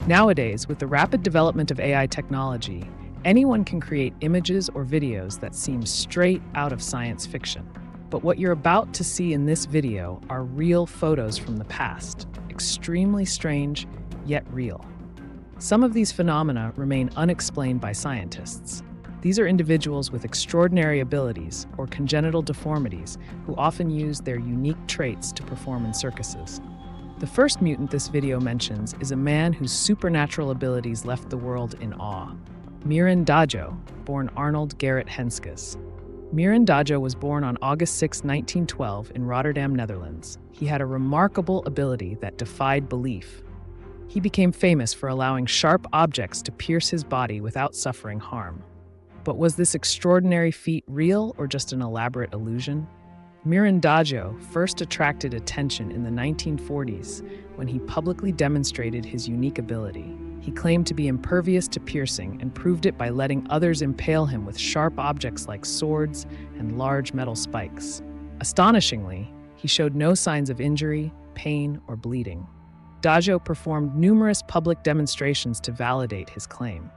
Nowadays, with the rapid development of AI technology, anyone can create images or videos that seem straight out of science fiction. But what you're about to see in this video are real photos from the past, extremely strange, yet real. Some of these phenomena remain unexplained by scientists. These are individuals with extraordinary abilities or congenital deformities who often use their unique traits to perform in circuses. The first mutant this video mentions is a man whose supernatural abilities left the world in awe. Mirin Dajo, born Arnold Gerrit Henskes. Mirin Dajo was born on August 6, 1912 in Rotterdam, Netherlands. He had a remarkable ability that defied belief. He became famous for allowing sharp objects to pierce his body without suffering harm. But was this extraordinary feat real or just an elaborate illusion? Mirin Dajo first attracted attention in the 1940s when he publicly demonstrated his unique ability. He claimed to be impervious to piercing and proved it by letting others impale him with sharp objects like swords and large metal spikes. Astonishingly, he showed no signs of injury, pain, or bleeding. Dajo performed numerous public demonstrations to validate his claim.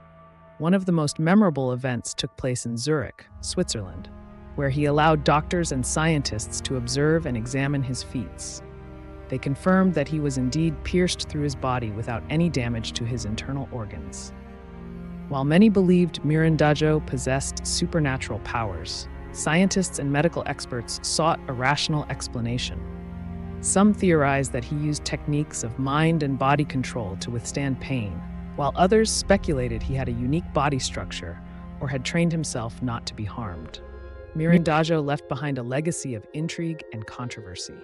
One of the most memorable events took place in Zurich, Switzerland, where he allowed doctors and scientists to observe and examine his feats. They confirmed that he was indeed pierced through his body without any damage to his internal organs. While many believed Mirin Dajo possessed supernatural powers, scientists and medical experts sought a rational explanation. Some theorized that he used techniques of mind and body control to withstand pain, while others speculated he had a unique body structure or had trained himself not to be harmed. Mirin Dajo left behind a legacy of intrigue and controversy.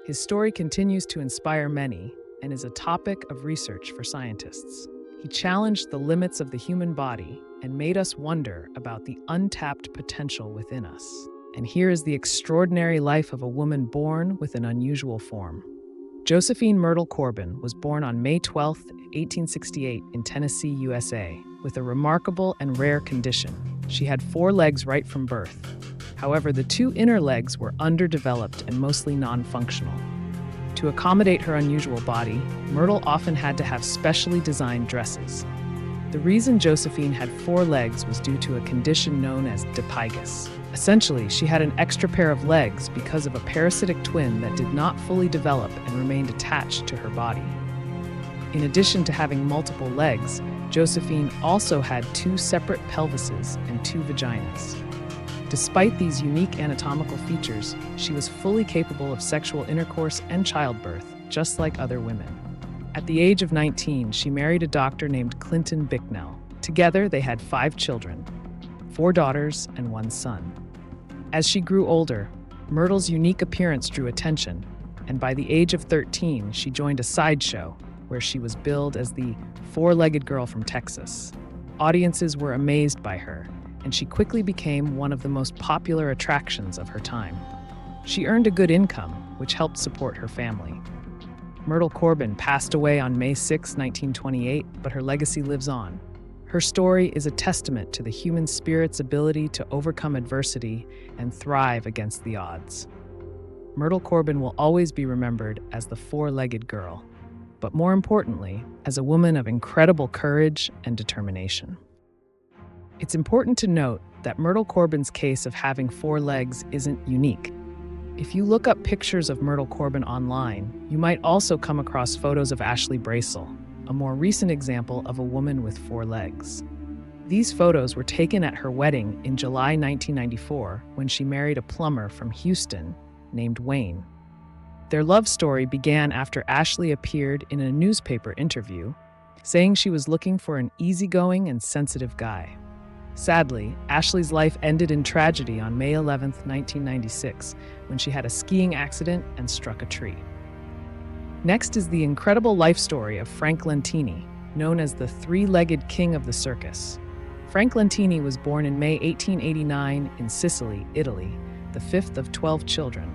His story continues to inspire many and is a topic of research for scientists. He challenged the limits of the human body and made us wonder about the untapped potential within us. And here is the extraordinary life of a woman born with an unusual form. Josephene Myrtle Corbin was born on May 12, 1868 in Tennessee, USA, with a remarkable and rare condition. She had 4 legs right from birth. However, the 2 inner legs were underdeveloped and mostly non-functional. To accommodate her unusual body, Myrtle often had to have specially designed dresses. The reason Josephine had 4 legs was due to a condition known as dipygus. Essentially, she had an extra pair of legs because of a parasitic twin that did not fully develop and remained attached to her body. In addition to having multiple legs, Josephine also had 2 separate pelvises and 2 vaginas. Despite these unique anatomical features, she was fully capable of sexual intercourse and childbirth, just like other women. At the age of 19, she married a doctor named Clinton Bicknell. Together, they had 5 children, 4 daughters and 1 son. As she grew older, Myrtle's unique appearance drew attention, and by the age of 13, she joined a sideshow where she was billed as the 4-legged girl from Texas. Audiences were amazed by her, and she quickly became one of the most popular attractions of her time. She earned a good income, which helped support her family. Myrtle Corbin passed away on May 6, 1928, but her legacy lives on. Her story is a testament to the human spirit's ability to overcome adversity and thrive against the odds. Myrtle Corbin will always be remembered as the 4-legged girl, but more importantly, as a woman of incredible courage and determination. It's important to note that Myrtle Corbin's case of having 4 legs isn't unique. If you look up pictures of Myrtle Corbin online, you might also come across photos of Ashley Bracel, a more recent example of a woman with 4 legs. These photos were taken at her wedding in July 1994 when she married a plumber from Houston named Wayne. Their love story began after Ashley appeared in a newspaper interview, saying she was looking for an easygoing and sensitive guy. Sadly, Ashley's life ended in tragedy on May 11, 1996, when she had a skiing accident and struck a tree. Next is the incredible life story of Frank Lentini, known as the 3-legged king of the circus. Frank Lentini was born in May 1889 in Sicily, Italy, the 5th of 12 children.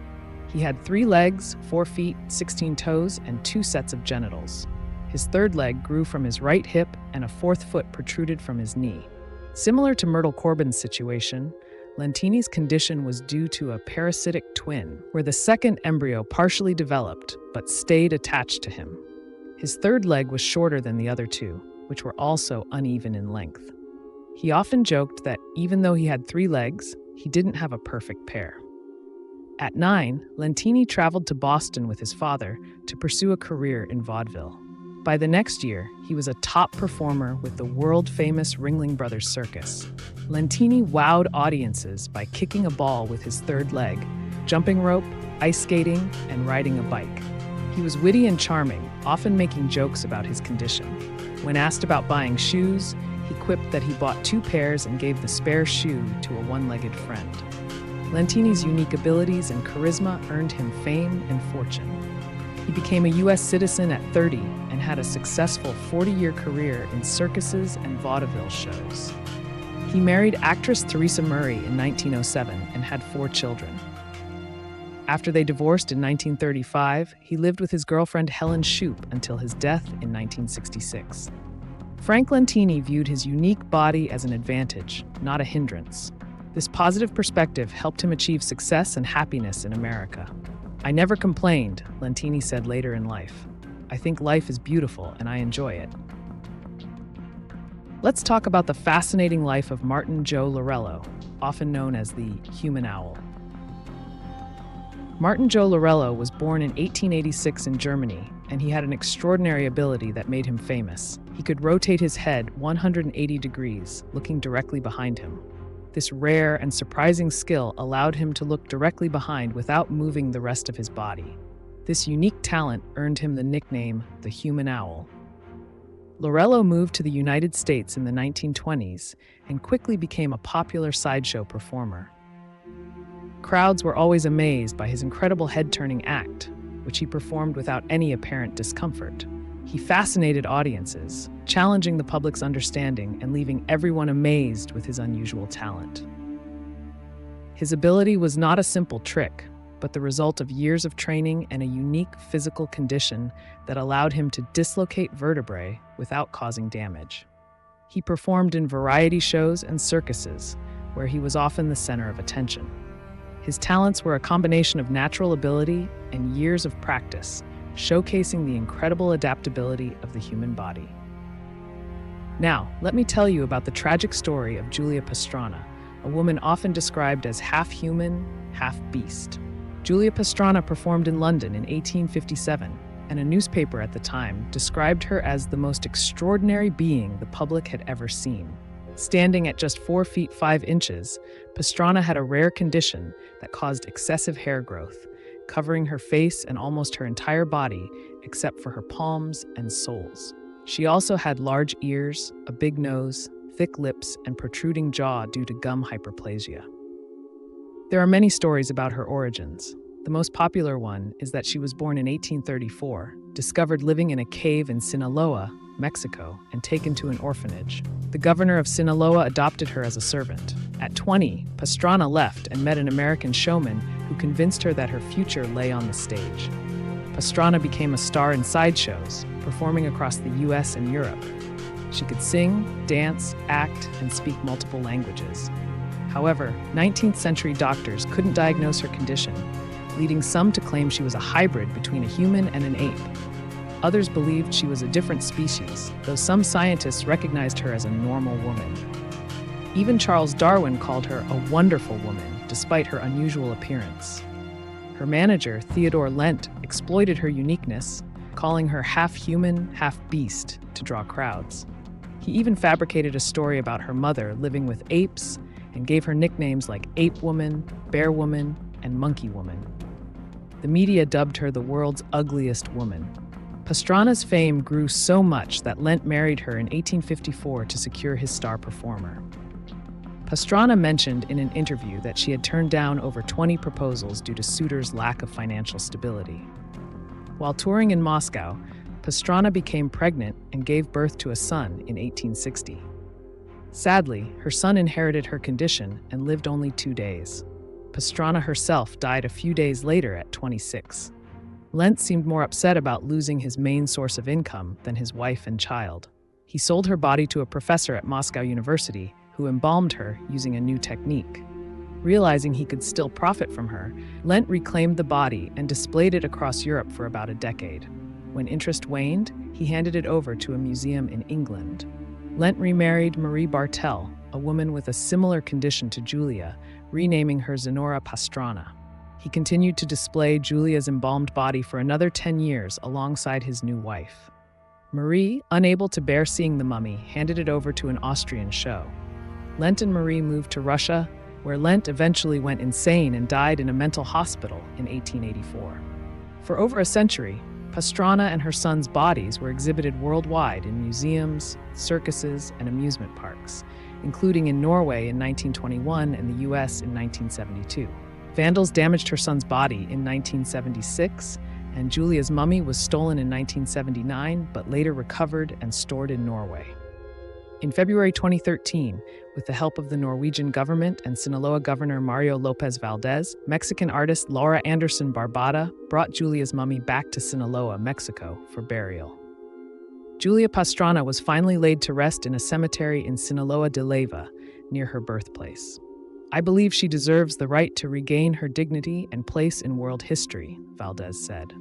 He had 3 legs, 4 feet, 16 toes, and 2 sets of genitals. His 3rd leg grew from his right hip and a 4th foot protruded from his knee. Similar to Myrtle Corbin's situation, Lentini's condition was due to a parasitic twin, where the second embryo partially developed but stayed attached to him. His third leg was shorter than the other two, which were also uneven in length. He often joked that even though he had 3 legs, he didn't have a perfect pair. At 9, Lentini traveled to Boston with his father to pursue a career in vaudeville. By the next year, he was a top performer with the world-famous Ringling Brothers Circus. Lentini wowed audiences by kicking a ball with his third leg, jumping rope, ice skating, and riding a bike. He was witty and charming, often making jokes about his condition. When asked about buying shoes, he quipped that he bought 2 pairs and gave the spare shoe to a one-legged friend. Lentini's unique abilities and charisma earned him fame and fortune. He became a U.S. citizen at 30 and had a successful 40-year career in circuses and vaudeville shows. He married actress Theresa Murray in 1907 and had 4 children. After they divorced in 1935, he lived with his girlfriend Helen Shoup until his death in 1966. Frank Lentini viewed his unique body as an advantage, not a hindrance. This positive perspective helped him achieve success and happiness in America. "I never complained," Lentini said later in life. "I think life is beautiful and I enjoy it." Let's talk about the fascinating life of Martin Joe Laurello, often known as the human owl. Martin Joe Laurello was born in 1886 in Germany, and he had an extraordinary ability that made him famous. He could rotate his head 180 degrees, looking directly behind him. This rare and surprising skill allowed him to look directly behind without moving the rest of his body. This unique talent earned him the nickname the human owl. Laurello moved to the United States in the 1920s and quickly became a popular sideshow performer. Crowds were always amazed by his incredible head-turning act, which he performed without any apparent discomfort. He fascinated audiences, challenging the public's understanding and leaving everyone amazed with his unusual talent. His ability was not a simple trick, but the result of years of training and a unique physical condition that allowed him to dislocate vertebrae without causing damage. He performed in variety shows and circuses, where he was often the center of attention. His talents were a combination of natural ability and years of practice, showcasing the incredible adaptability of the human body. Now, let me tell you about the tragic story of Julia Pastrana, a woman often described as half human, half beast. Julia Pastrana performed in London in 1857, and a newspaper at the time described her as the most extraordinary being the public had ever seen. Standing at just 4 feet 5 inches, Pastrana had a rare condition that caused excessive hair growth, covering her face and almost her entire body except for her palms and soles. She also had large ears, a big nose, thick lips, and protruding jaw due to gum hyperplasia. There are many stories about her origins. The most popular one is that she was born in 1834, discovered living in a cave in Sinaloa, Mexico, and taken to an orphanage. The governor of Sinaloa adopted her as a servant. At 20, Pastrana left and met an American showman who convinced her that her future lay on the stage. Pastrana became a star in sideshows, performing across the US and Europe. She could sing, dance, act, and speak multiple languages. However, 19th century doctors couldn't diagnose her condition, leading some to claim she was a hybrid between a human and an ape. Others believed she was a different species, though some scientists recognized her as a normal woman. Even Charles Darwin called her a wonderful woman, despite her unusual appearance. Her manager, Theodore Lent, exploited her uniqueness, calling her half human, half beast to draw crowds. He even fabricated a story about her mother living with apes and gave her nicknames like Ape Woman, Bear Woman, and Monkey Woman. The media dubbed her the world's ugliest woman. Pastrana's fame grew so much that Lent married her in 1854 to secure his star performer. Pastrana mentioned in an interview that she had turned down over 20 proposals due to suitors' lack of financial stability. While touring in Moscow, Pastrana became pregnant and gave birth to a son in 1860. Sadly, her son inherited her condition and lived only 2 days. Pastrana herself died a few days later at 26. Lent seemed more upset about losing his main source of income than his wife and child. He sold her body to a professor at Moscow University who embalmed her using a new technique. Realizing he could still profit from her, Lent reclaimed the body and displayed it across Europe for about a decade. When interest waned, he handed it over to a museum in England. Lent remarried Marie Bartel, a woman with a similar condition to Julia, renaming her Julia Pastrana. He continued to display Julia's embalmed body for another 10 years alongside his new wife. Marie, unable to bear seeing the mummy, handed it over to an Austrian show. Lent and Marie moved to Russia, where Lent eventually went insane and died in a mental hospital in 1884. For over a century, Pastrana and her son's bodies were exhibited worldwide in museums, circuses, and amusement parks, including in Norway in 1921 and the US in 1972. Vandals damaged her son's body in 1976, and Julia's mummy was stolen in 1979, but later recovered and stored in Norway. In February 2013, with the help of the Norwegian government and Sinaloa Governor Mario Lopez Valdez, Mexican artist Laura Anderson Barbada brought Julia's mummy back to Sinaloa, Mexico, for burial. Julia Pastrana was finally laid to rest in a cemetery in Sinaloa de Leyva, near her birthplace. "I believe she deserves the right to regain her dignity and place in world history," Valdez said.